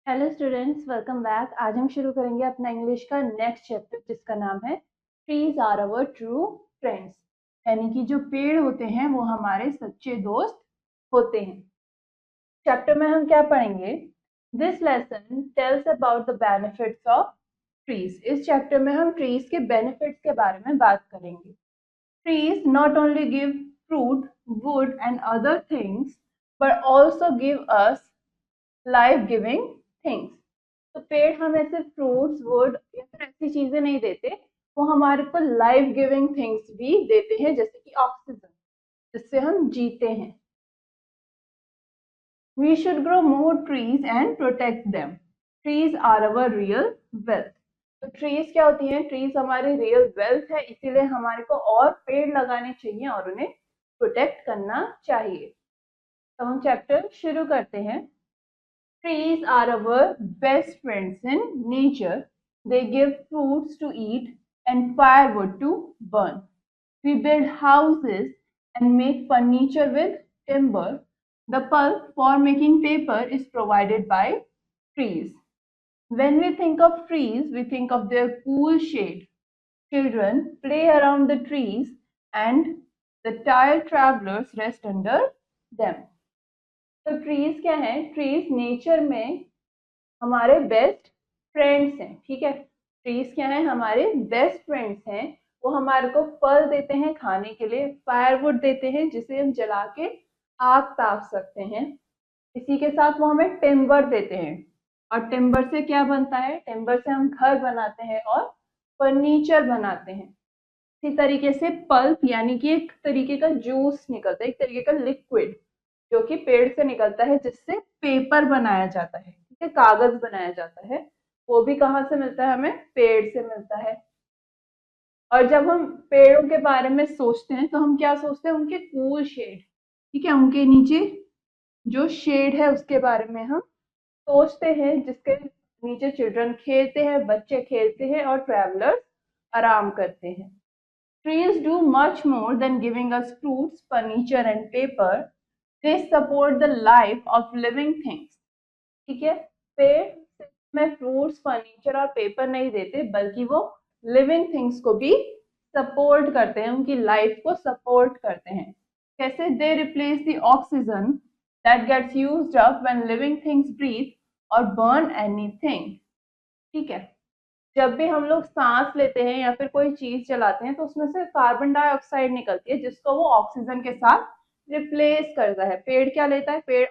Hello students, welcome back. आज हम शुरू करेंगे अपना इंग्लिश का नेक्स्ट चैप्टर जिसका नाम है trees are our true friends. यानी कि जो पेड़ होते हैं वो हमारे सच्चे दोस्त होते हैं। चैप्टर में हम क्या पढ़ेंगे? This lesson tells about the benefits of trees. इस चैप्टर में हम ट्रीज के बेनिफिट्स के बारे में बात करेंगे। Trees not only give fruit, would and other things but also give us life giving things. तो पेड़ हमें सिर्फ फ्रूट्स, वुड या फिर ऐसी चीजें नहीं देते, वो हमारे को लाइफ गिविंग थिंग्स भी देते हैं, जैसे कि ऑक्सीजन, जिससे हम जीते हैं। We should grow more trees and protect them. Trees are our real wealth. तो ट्रीज क्या होती हैं? ट्रीज हमारे रियल वेल्थ है, इसीलिए हमारे को और पेड़ लगाने चाहिए और उन्हें प्रोटेक्ट करना चाहिए। तो हम चैप्टर शुरू करते हैं। Trees are our best friends in nature. They give fruits to eat and firewood to burn. We build houses and make furniture with timber. The pulp for making paper is provided by trees. When we think of trees, we think of their cool shade. Children play around the trees and the tired travelers rest under them. तो trees क्या है? Trees nature में हमारे best friends हैं। ठीक है, trees क्या है? हमारे बेस्ट फ्रेंड्स हैं। वो हमारे को फल देते हैं खाने के लिए, फायरवुड देते हैं जिसे हम जला के आग ताप सकते हैं। इसी के साथ वो हमें टिम्बर देते हैं। और टिम्बर से क्या बनता है? टिम्बर से हम घर बनाते हैं और फर्नीचर बनाते हैं। इसी तरीके से पल्प यानी कि एक तरीके का जूस निकलता है, एक तरीके का लिक्विड जो कि पेड़ से निकलता है, जिससे पेपर बनाया जाता है, ठीक है, कागज बनाया जाता है। वो भी कहाँ से मिलता है? हमें पेड़ से मिलता है। और जब हम पेड़ों के बारे में सोचते हैं तो हम क्या सोचते हैं? उनके कूल शेड, ठीक है, उनके नीचे जो शेड है उसके बारे में हम सोचते हैं, जिसके नीचे चिल्ड्रन खेलते हैं, बच्चे खेलते हैं और ट्रैवलर्स आराम करते हैं। Trees do much more than giving us fruits, furniture and paper. They support the life of living things. ठीक है, पेड़ सिर्फ में फ्रूट्स, फर्नीचर और पेपर नहीं देते, बल्कि वो लिविंग थिंग्स को भी सपोर्ट करते हैं, उनकी लाइफ को सपोर्ट करते हैं। कैसे? They replace the oxygen that gets used up when living things breathe और बर्न एनीथिंग। ठीक है, जब भी हम लोग सांस लेते हैं या फिर कोई चीज जलाते हैं तो उसमें से कार्बन डाइऑक्साइड निकलती है, जिसको वो ऑक्सीजन के साथ रिप्लेस करता है। पेड़ क्या लेता है? पेड़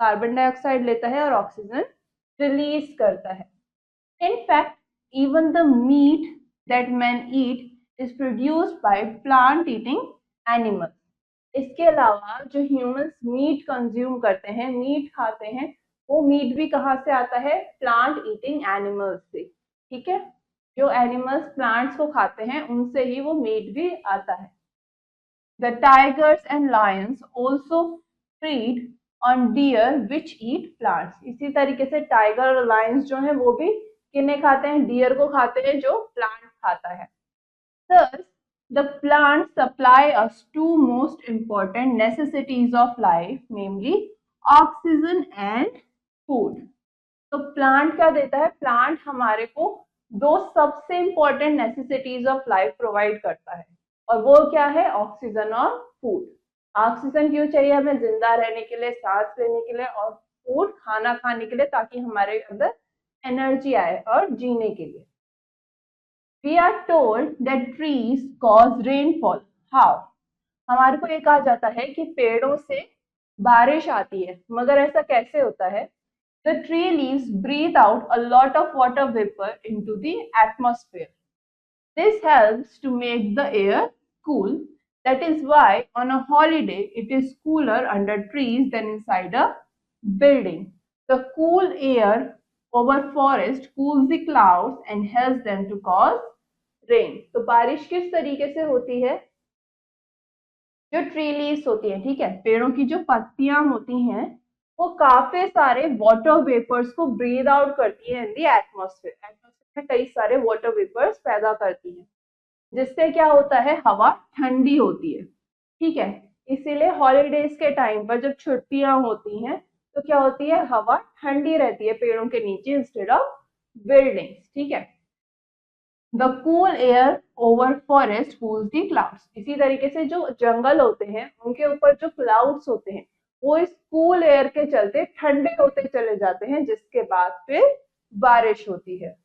कार्बन डाइऑक्साइड लेता है और ऑक्सीजन रिलीज करता है। In fact, even the meat that men eat is produced by plant eating animals. इसके अलावा जो ह्यूमंस मीट कंज्यूम करते हैं, मीट खाते हैं, वो मीट भी कहाँ से आता है? प्लांट ईटिंग एनिमल्स से। ठीक है, जो एनिमल्स प्लांट्स को खाते हैं उनसे ही वो मीट भी आता है। The tigers and lions also feed on deer which eat plants. इसी तरीके से टाइगर और लायंस जो है वो भी किन्हें खाते हैं? डियर को खाते हैं, जो प्लांट खाता है। Thus, the plants supply us two most important necessities of life, namely oxygen and food. तो प्लांट क्या देता है? प्लांट हमारे को दो सबसे important necessities of life provide करता है, और वो क्या है? ऑक्सीजन और फूड। ऑक्सीजन क्यों चाहिए हमें? जिंदा रहने के लिए, सांस लेने के लिए, और फूड खाना खाने के लिए, ताकि हमारे अंदर एनर्जी आए और जीने के लिए। We are told that trees cause rainfall. How? हमारे को ये कहा जाता है कि पेड़ों से बारिश आती है, मगर ऐसा कैसे होता है? The tree leaves breathe out a lot of water vapor into the atmosphere. This helps to make the air cool. That is why on a holiday it is cooler under trees than inside a building. The cool air over forest cools the clouds and helps them to cause rain. तो बारिश किस तरीके से होती है? जो tree leaves होती है, ठीक है, पेड़ों की जो पत्तियां होती हैं, वो काफी सारे वाटर वेपर्स को ब्रीद आउट करती है इन दी एटमॉस्फेयर। एटमॉस्फेयर में कई सारे वाटर वेपर्स पैदा करती हैं, जिससे क्या होता है? हवा ठंडी होती है। ठीक है, इसीलिए हॉलीडेज के टाइम पर जब छुट्टियां होती हैं तो क्या होती है, हवा ठंडी रहती है पेड़ों के नीचे इंस्टेड ऑफ बिल्डिंग्स, ठीक है। The cool air over forest cools the clouds, इसी तरीके से जो जंगल होते हैं उनके ऊपर जो क्लाउड्स होते हैं वो इस कूल एयर के चलते ठंडे होते चले जाते हैं, जिसके बाद फिर बारिश होती है।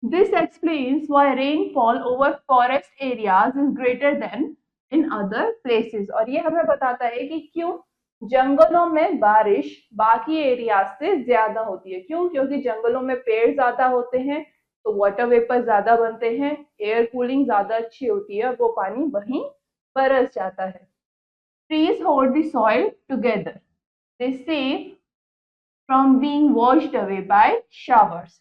This explains why rainfall over forest areas is greater than in other places, और ये हमें बताता है कि क्यों जंगलों में बारिश बाकी एरियाज से ज्यादा होती है। क्यों? क्योंकि जंगलों में पेड़ ज्यादा होते हैं तो वाटर वेपर ज्यादा बनते हैं, एयर कूलिंग ज्यादा अच्छी होती है, वो पानी वहीं बरस जाता है। Trees hold the soil together. They save from being washed away by showers.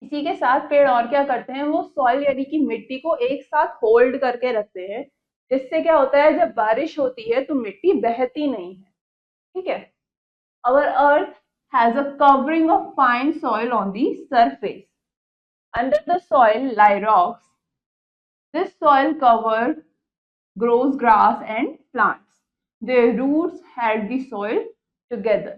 इसी के साथ पेड़ और क्या करते हैं, वो सॉइल यानी कि मिट्टी को एक साथ होल्ड करके रखते हैं, जिससे क्या होता है जब बारिश होती है तो मिट्टी बहती नहीं है, ठीक है। Our earth has a covering of fine soil on the surface. Under the soil lie rocks. This soil cover grows grass and plants. Their roots hold the soil together.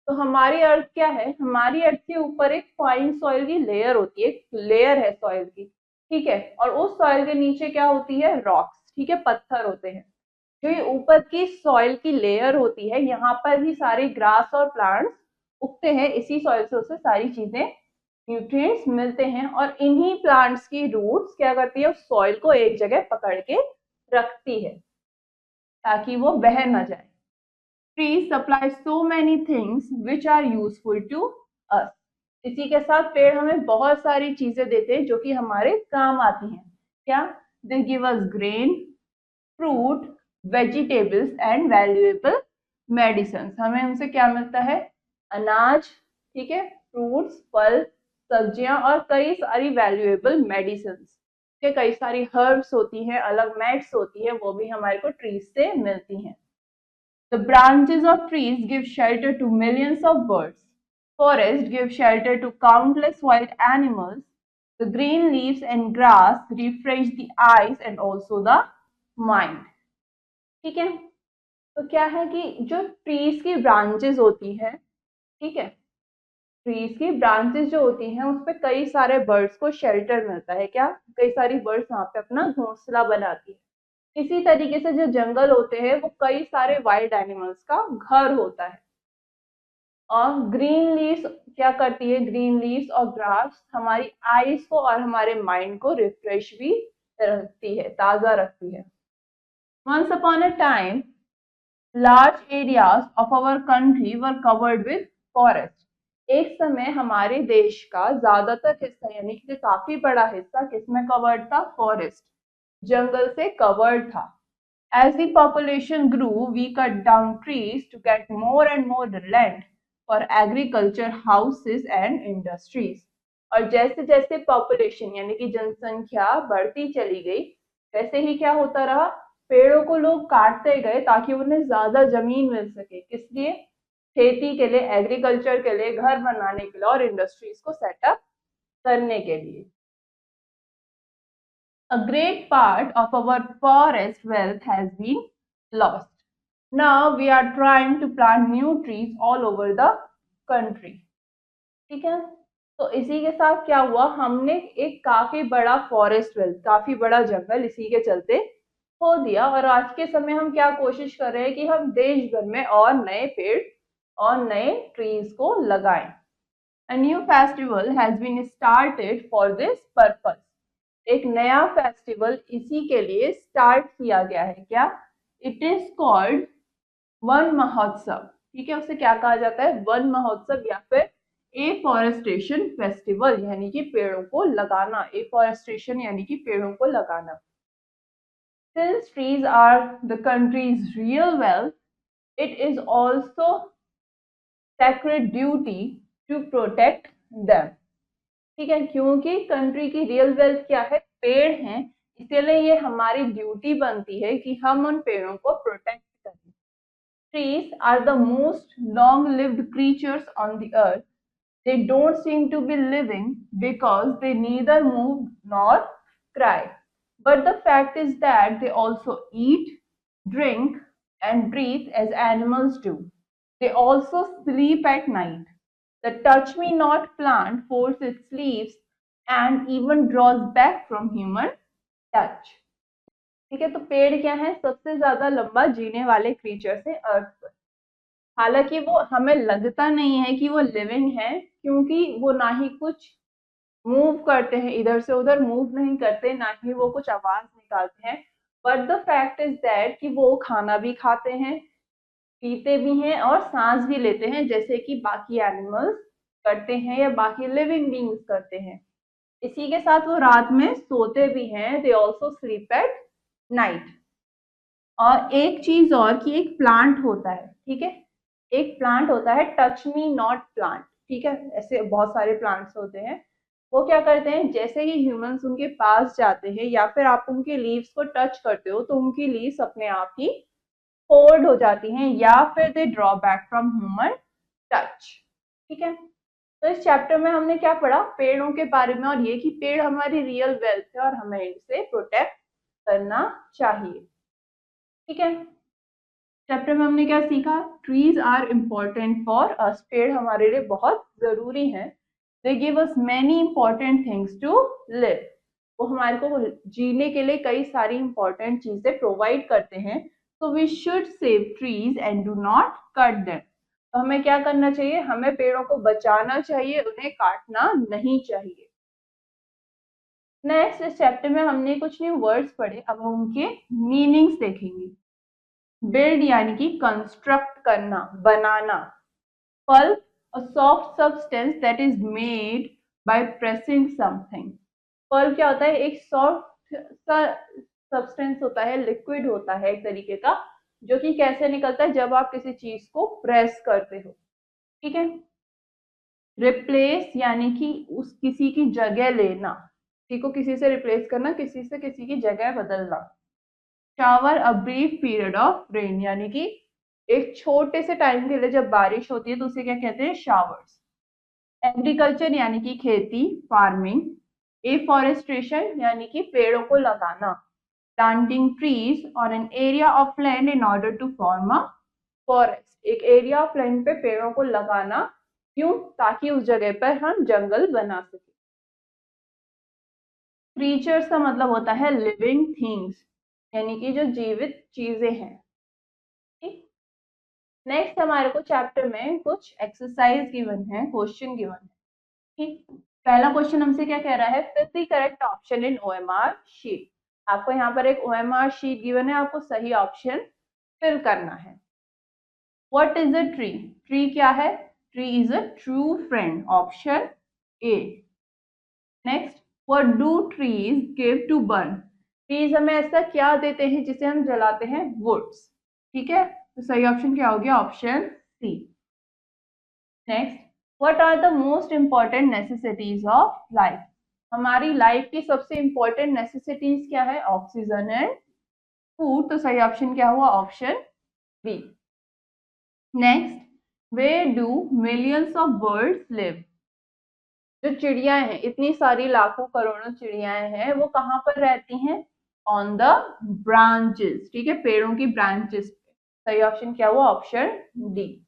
तो हमारी अर्थ क्या है, हमारी अर्थ के ऊपर एक फाइन सॉइल की layer होती है, एक लेयर है सॉइल की, ठीक है। और उस सॉइल के नीचे क्या होती है, रॉक्स, ठीक है, पत्थर होते हैं। जो ये ऊपर की सॉइल की लेयर होती है, यहाँ पर ही सारे ग्रास और प्लांट्स उगते हैं, इसी सॉइल से उसे सारी चीजें न्यूट्रिएंट्स मिलते हैं, और इन्हीं प्लांट्स की रूट्स क्या करती है, उस सॉइल को एक जगह पकड़ के रखती है ताकि वो बह न जाए। Trees supply so many things which are useful to us. इसी के साथ पेड़ हमें बहुत सारी चीजें देते हैं जो कि हमारे काम आती हैं। क्या? They give us grain, fruit, vegetables and valuable medicines. हमें उनसे क्या मिलता है, अनाज, ठीक है, फ्रूट्स, फल, सब्जियां और कई सारी वैल्यूएबल मेडिसिन्स, कई सारी हर्ब्स होती हैं, अलग मेड्स होती है, वो भी हमारे को ट्रीज से मिलती हैं। The branches of trees give shelter to millions of birds. Forests give shelter to countless wild animals. The green leaves and grass refresh the eyes and also the mind. ठीक है, तो क्या है कि जो ट्रीज की ब्रांचेस होती हैं, ठीक है, ट्रीज की ब्रांचेस जो होती हैं उस पे कई सारे बर्ड्स को शेल्टर मिलता है। क्या? कई सारी बर्ड्स वहां पे अपना घोंसला बनाती है। इसी तरीके से जो जंगल होते हैं वो कई सारे वाइल्ड एनिमल्स का घर होता है। और ग्रीन लीव्स क्या करती है, ग्रीन लीव्स और ग्रास हमारी आईज को और हमारे माइंड को रिफ्रेश भी रखती है, ताजा रखती है। Once upon a time, large areas of our country were covered with forest. एक समय हमारे देश का ज्यादातर हिस्सा यानी कि काफी बड़ा हिस्सा किसमें कवर्ड था, फॉरेस्ट, जंगल से कवर्ड था। As the population grew, we cut down trees to get more and more land for agriculture, houses and industries. और जैसे जैसे पॉपुलेशन यानी कि जनसंख्या बढ़ती चली गई, वैसे ही क्या होता रहा, पेड़ों को लोग काटते गए ताकि उन्हें ज्यादा जमीन मिल सके। किस लिए? खेती के लिए, एग्रीकल्चर के लिए, घर बनाने के लिए और इंडस्ट्रीज को सेटअप करने के लिए। A great part of our forest wealth has been lost. Now we are trying to plant new trees all over the country. ठीक है, तो इसी के साथ क्या हुआ, हमने एक काफी बड़ा फॉरेस्ट वेल्थ, काफी बड़ा जंगल इसी के चलते खो दिया, और आज के समय हम क्या कोशिश कर रहे हैं कि हम देश भर में और नए पेड़ और नए ट्रीज को लगाएं। A new festival has been started for this purpose. एक नया फेस्टिवल इसी के लिए स्टार्ट किया गया है। क्या? इट इज कॉल्ड वन महोत्सव। ठीक है, उसे क्या कहा जाता है, वन महोत्सव या फिर एफॉरेस्टेशन फेस्टिवल, यानी कि पेड़ों को लगाना। एफॉरेस्टेशन यानी कि पेड़ों को लगाना। Since trees are the country's real wealth, it is also sacred duty to protect them. ठीक है, क्योंकि कंट्री की रियल वेल्थ क्या है, पेड़ हैं, इसीलिए ये हमारी ड्यूटी बनती है कि हम उन पेड़ों को प्रोटेक्ट करें। Trees are the most long-lived creatures on the earth. They don't seem to be living because they neither move nor cry. But the fact is that they also eat, drink, and breathe as animals do. They also sleep at night. The touch me not plant folds its leaves and even draws back from human touch. ठीक है, तो पेड़ क्या है, सबसे ज्यादा लंबा जीने वाले क्रीचर्स है अर्थ पर। हालांकि वो हमें लगता नहीं है कि वो लिविंग है, क्योंकि वो ना ही कुछ मूव करते हैं, इधर से उधर मूव नहीं करते, ना ही वो कुछ आवाज निकालते हैं। But the fact is that कि वो खाना भी खाते हैं, पीते भी हैं और सांस भी लेते हैं, जैसे कि बाकी एनिमल्स करते हैं या बाकी लिविंग बींग्स करते हैं। इसी के साथ वो रात में सोते भी हैं, they also sleep at night. और एक चीज और कि एक प्लांट होता है, ठीक है, एक प्लांट होता है टच मी नॉट प्लांट, ठीक है, ऐसे बहुत सारे प्लांट्स होते हैं। वो क्या करते हैं, जैसे ही ह्यूमंस उनके पास जाते हैं या फिर आप उनके लीव्स को टच करते हो, तो उनकी लीव्स अपने आप ही फोल्ड हो जाती हैं या फिर they draw back from human touch. ठीक है, तो इस चैप्टर में हमने क्या पढ़ा, पेड़ों के बारे में, और ये कि पेड़ हमारी रियल वेल्थ है और हमें इनसे प्रोटेक्ट करना चाहिए। ठीक है, चैप्टर में हमने क्या सीखा, trees are important for us, पेड़ हमारे लिए बहुत जरूरी हैं। They give us many important things to live, वो हमारे को जीने के लिए कई सारी इंपॉर्टेंट चीजें प्रोवाइड करते हैं। तो we should save trees and do not cut them, तो हमें क्या करना चाहिए, हमें पेड़ों को बचाना चाहिए, उन्हें काटना नहीं चाहिए। नेक्स्ट, इस चैप्टर में हमने कुछ न्यू वर्ड्स पढ़े, अब हम उनके मीनिंग्स देखेंगे। बिल्ड यानी कि कंस्ट्रक्ट करना, बनाना। Pulp, a soft substance that is made by pressing something. Pulp क्या होता है, एक सॉफ्ट सा सब्सटेंस होता है, लिक्विड होता है एक तरीके का, जो कि कैसे निकलता है, जब आप किसी चीज को प्रेस करते हो। ठीक है, रिप्लेस यानी कि उस किसी की जगह लेना, किसी को किसी से रिप्लेस करना, किसी से किसी की जगह बदलना। Shower, a brief period of rain, यानी कि एक छोटे से टाइम के लिए जब बारिश होती है तो उसे क्या कहते हैं, शावर्स। एग्रीकल्चर यानी कि खेती, फार्मिंग। एफॉरेस्ट्रेशन यानी कि पेड़ों को लगाना, planting trees on an area of land in order to form a forest, एक एरिया ऑफ लैंड पे पेड़ों को लगाना, क्यों, ताकि उस जगह पर हम जंगल बना सके। क्रीचर्स का मतलब होता है लिविंग थिंग्स, यानी कि जो जीवित चीजें हैं। ठीक, नेक्स्ट हमारे को चैप्टर में कुछ एक्सरसाइज गिवन है, क्वेश्चन गिवन है। ठीक, पहला क्वेश्चन हमसे क्या कह रहा है, fill the correct option in OMR sheet. आपको यहाँ पर एक ओएमआर शीट गिवन है, आपको सही ऑप्शन फिल करना है। What is a tree, tree क्या है, tree is a true friend, option A. Next, what do trees give to burn, trees हमें ऐसा क्या देते हैं जिसे हम जलाते हैं, वुड्स। ठीक है, तो सही ऑप्शन क्या हो गया, option C. Next, what are the most important necessities of life, हमारी लाइफ की सबसे इंपॉर्टेंट नेसेसिटीज क्या है, ऑक्सीजन एंड फूड, तो सही ऑप्शन क्या हुआ, option B. Next, where do millions of birds live, जो चिड़िया हैं, इतनी सारी लाखों करोड़ों चिड़ियाएं हैं, वो कहाँ पर रहती हैं, ऑन द ब्रांचेस, ठीक है, पेड़ों की ब्रांचेस पे। सही ऑप्शन क्या हुआ, option D.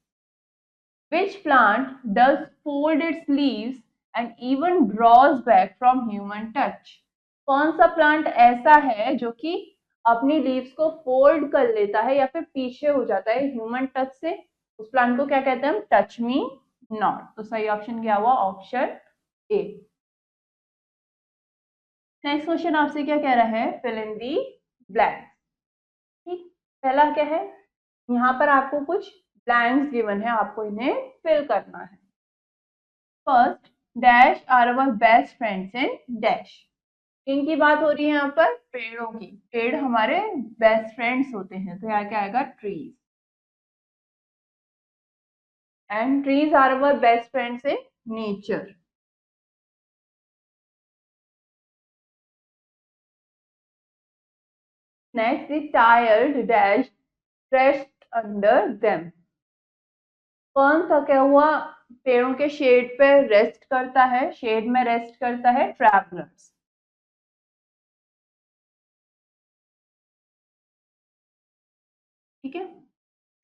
Which plant does fold its leaves and even draws back from human touch? कौन सा प्लांट ऐसा है जो कि अपनी लीव्स को फोल्ड कर लेता है या फिर पीछे हो जाता है ह्यूमन टच से, उस प्लांट को क्या कहते हैं हम, टच मी नॉट, तो सही ऑप्शन क्या हुआ, ऑप्शन ए। नेक्स्ट क्वेश्चन आपसे क्या कह रहा है, फिल इन दी ब्लैंक। ठीक, पहला क्या है, यहाँ पर आपको कुछ ब्लैंक्स गिवन है, आपको इन्हें फिल करना है। First, dash are our best friends in dash, इनकी बात हो रही है यहाँ पर, पेड़ों की, पेड़ हमारे बेस्ट फ्रेंड्स होते हैं, तो यहाँ क्या आएगा, trees. And trees are our best friends in nature. Next, the tired dash rest under them, कौन थका हुआ पेड़ों के शेड पे रेस्ट करता है, शेड में रेस्ट करता है, ट्रैवलर्स। ठीक है,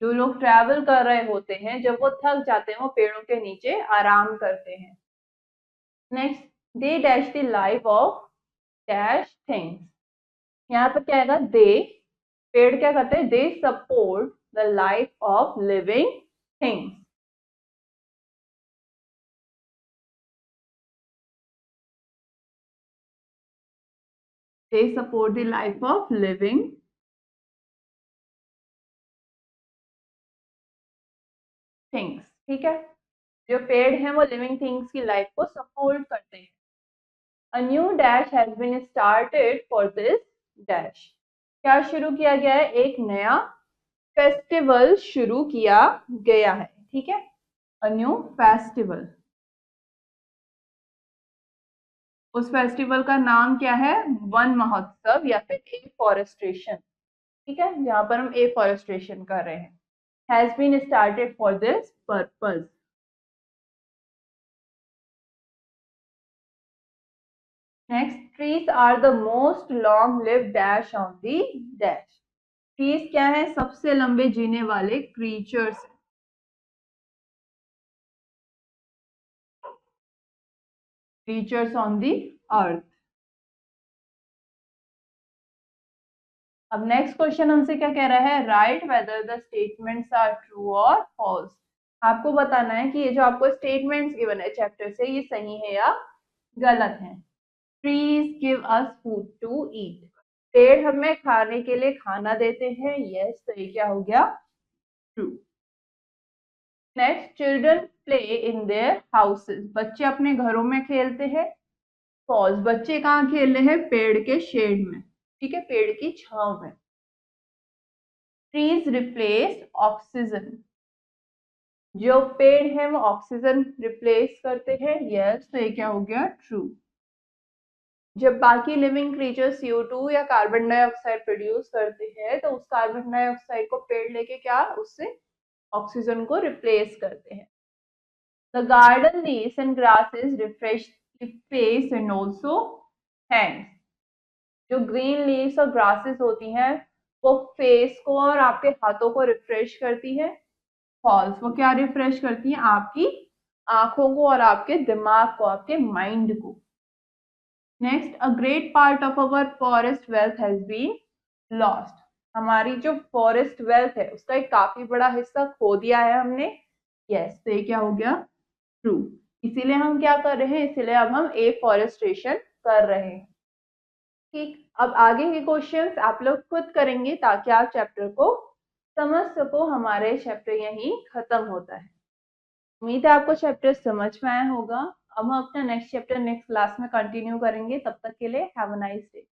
जो लोग ट्रैवल कर रहे होते हैं, जब वो थक जाते हैं, वो पेड़ों के नीचे आराम करते हैं। Next, they dash the life of dash things. यहाँ पर क्या आएगा? दे, पेड़ क्या करते हैं? They support the life of living things. They support the life of living things. ठीक है, जो पेड़ हैं वो लिविंग थिंग्स की लाइफ को सपोर्ट करते हैं। A new dash has been started for this dash। क्या शुरू किया गया है? एक नया फेस्टिवल शुरू किया गया है। ठीक है, A new festival। उस फेस्टिवल का नाम क्या है? वन महोत्सव या फिर एफॉरेस्ट्रेशन। ठीक है, जहां पर हम एफॉरेस्ट्रेशन कर रहे हैं। Has been started for this purpose। Next, trees are the most long live dash on the dash. Trees क्या है? सबसे लंबे जीने वाले creatures. Creatures on the earth. अब नेक्स्ट क्वेश्चन हमसे क्या कह रहा है? Right whether the statements are true और फॉल्स। आपको बताना है कि ये जो आपको स्टेटमेंट्स गिवन है चैप्टर से, ये सही है या गलत है। Trees give us food to eat. पेड़ हमें खाने के लिए खाना देते हैं। यस, तो ये क्या हो गया? True. Next, children play in their houses. बच्चे अपने घरों में खेलते हैं। फॉल्स, बच्चे कहाँ खेल रहे हैं? पेड़ के शेड में। ठीक है, पेड़ की छांव में। Trees replace oxygen. जो पेड़ है वो ऑक्सीजन रिप्लेस करते हैं। यस, तो ये क्या हो गया? ट्रू। जब बाकी लिविंग क्रीचर CO2 या कार्बन डाइऑक्साइड प्रोड्यूस करते हैं, तो उस कार्बन डाइऑक्साइड को पेड़ लेके क्या उससे ऑक्सीजन को रिप्लेस करते हैं। The garden leaves and grasses refresh the face and also hands. जो ग्रीन लीव्स और ग्रासेस होती हैं, वो फेस को और आपके हाथों को रिफ्रेश करती है। फॉल्स, वो क्या रिफ्रेश करती है? आपकी आंखों को और आपके दिमाग को, आपके माइंड को। Next, a great part of our forest wealth has been lost. हमारी जो फॉरेस्ट वेल्थ है उसका एक काफी बड़ा हिस्सा खो दिया है हमने। यस, तो ये क्या हो गया? ट्रू। इसीलिए हम क्या कर रहे हैं? इसीलिए अब हम एफॉरेस्टेशन कर रहे हैं। ठीक, अब आगे के क्वेश्चंस आप लोग खुद करेंगे ताकि आप चैप्टर को समझ सको। हमारे चैप्टर यहीं खत्म होता है। उम्मीद है आपको चैप्टर समझ में आया होगा। अब हम अपना नेक्स्ट चैप्टर नेक्स्ट क्लास में कंटिन्यू करेंगे। तब तक के लिए हैव अ नाइस डे।